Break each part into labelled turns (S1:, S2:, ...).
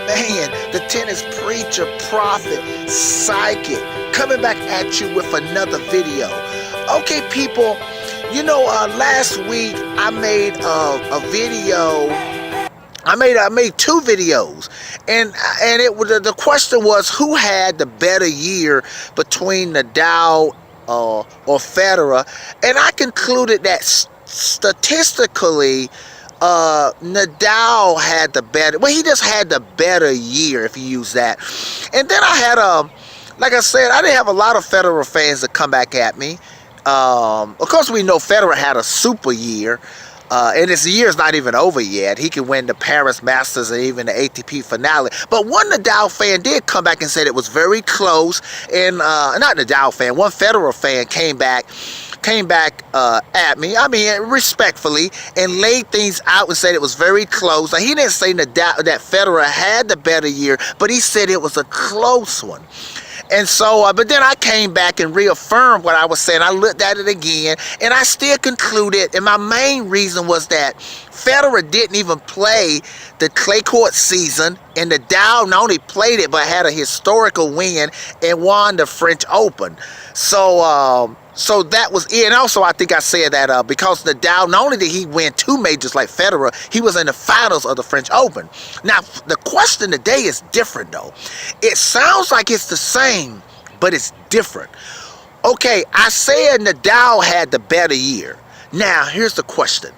S1: man, the tennis preacher, prophet, psychic, coming back at you with another video. Okay, people, you know, last week I made a video. I made two videos, and the question was who had the better year between Nadal or Federer, and I concluded that statistically, Nadal had the better. Well, he just had the better year, if you use that. And then I had like I said, I didn't have a lot of Federer fans that come back at me. Of course, we know Federer had a super year. And his year's not even over yet. He can win the Paris Masters and even the ATP finale. But one Nadal fan did come back and said it was very close. And not Nadal fan, one Federer fan came back at me, I mean, respectfully, and laid things out and said it was very close. Now, he didn't say that Federer had the better year, but he said it was a close one. And so, but then I came back and reaffirmed what I was saying. I looked at it again, and I still concluded, and my main reason was that Federer didn't even play the clay court season, and Nadal not only played it, but had a historical win and won the French Open. So that was it. And also, I think I said that because Nadal, not only did he win two majors like Federer, he was in the finals of the French Open. Now, the question today is different, though. It sounds like it's the same, but it's different. Okay, I said Nadal had the better year. Now, here's the question.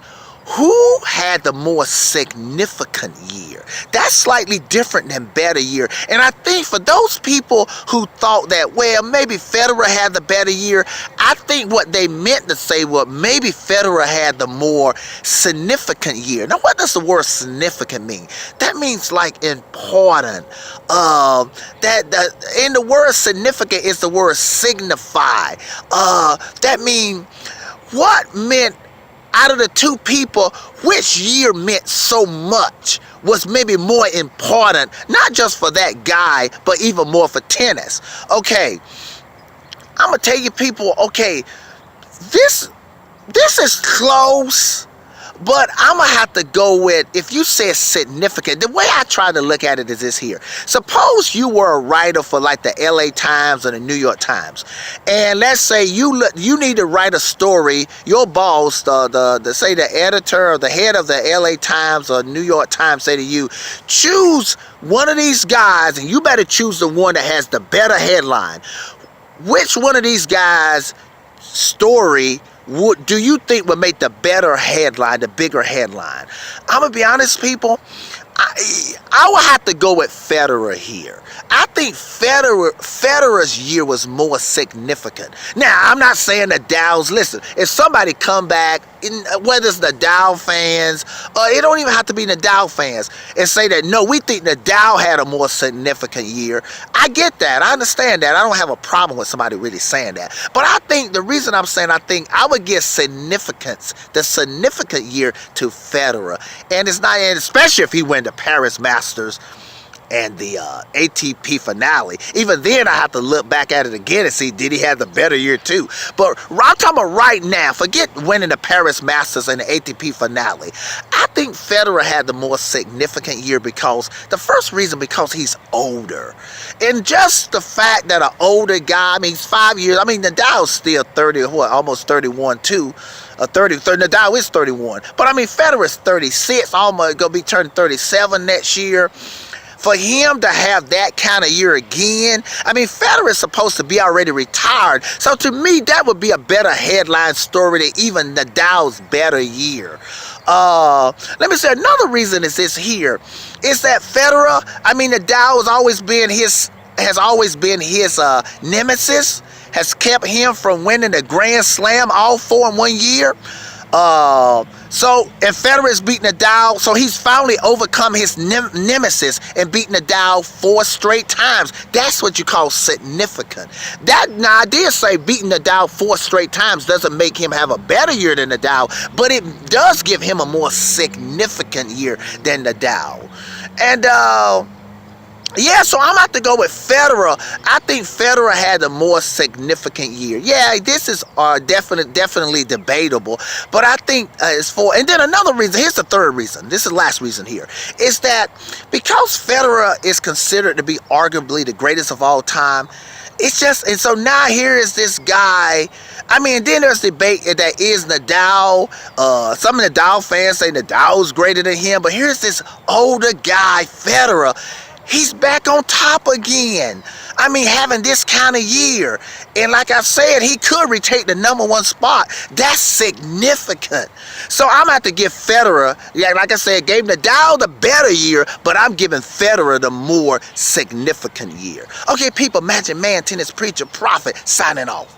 S1: Who had the more significant year? That's slightly different than better year. And I think for those people who thought that, well, maybe Federer had the better year, I think what they meant to say was maybe Federer had the more significant year. Now, what does the word significant mean? That means like important. And the word significant is the word signify. That means what meant out of the two people, which year meant so much, was maybe more important, not just for that guy, but even more for tennis. Okay, I'm going to tell you people, okay, this is close, but I'm going to have to go with, if you say significant, the way I try to look at it is this here. Suppose you were a writer for like the LA Times or the New York Times. And let's say you need to write a story. Your boss, say the editor or the head of the LA Times or New York Times say to you, choose one of these guys and you better choose the one that has the better headline. Which one of these guys' story do you think would make the better headline, the bigger headline? I'm going to be honest, people. I will have to go with Federer here. I think Federer's year was more significant. Now, I'm not saying Nadal's. Listen, if somebody come back, whether it's Nadal fans, or it don't even have to be Nadal fans, and say that, no, we think Nadal had a more significant year, I get that. I understand that. I don't have a problem with somebody really saying that. But I think the reason I'm saying I think I would give significance, the significant year to Federer. And it's not, and especially if he went to Paris Masters and the ATP finale. Even then, I have to look back at it again and see, did he have the better year too? But I'm talking about right now, forget winning the Paris Masters and the ATP finale. I think Federer had the more significant year because, the first reason, because he's older. And just the fact that an older guy, I mean, he's 5 years, I mean, Nadal's still 30, almost 31 too. 30, Nadal is 31. But I mean, Federer's 36, almost going to be turning 37 next year. For him to have that kind of year again, I mean, Federer is supposed to be already retired. So to me, that would be a better headline story than even Nadal's better year. Let me say another reason is this here, is that Federer, I mean, Nadal has always been his nemesis, has kept him from winning the Grand Slam all four in 1 year. And Federer is beating Nadal, so he's finally overcome his nemesis and beating Nadal 4 straight times. That's what you call significant. Now, I did say beating Nadal 4 straight times doesn't make him have a better year than Nadal, but it does give him a more significant year than Nadal. And Yeah, so I'm about to go with Federer. I think Federer had a more significant year. Yeah, this is definitely debatable, but I think it's for. And then another reason. Here's the third reason. This is the last reason here. Is that because Federer is considered to be arguably the greatest of all time. It's just, and so now here is this guy. I mean, then there's debate that is Nadal. Some of the Nadal fans say Nadal's greater than him, but here's this older guy, Federer. He's back on top again. I mean, having this kind of year. And like I've said, he could retake the #1 spot. That's significant. So I'm going to have to give Federer, yeah, like I said, gave Nadal the better year, but I'm giving Federer the more significant year. Okay, people, Magic Man, tennis preacher, prophet, signing off.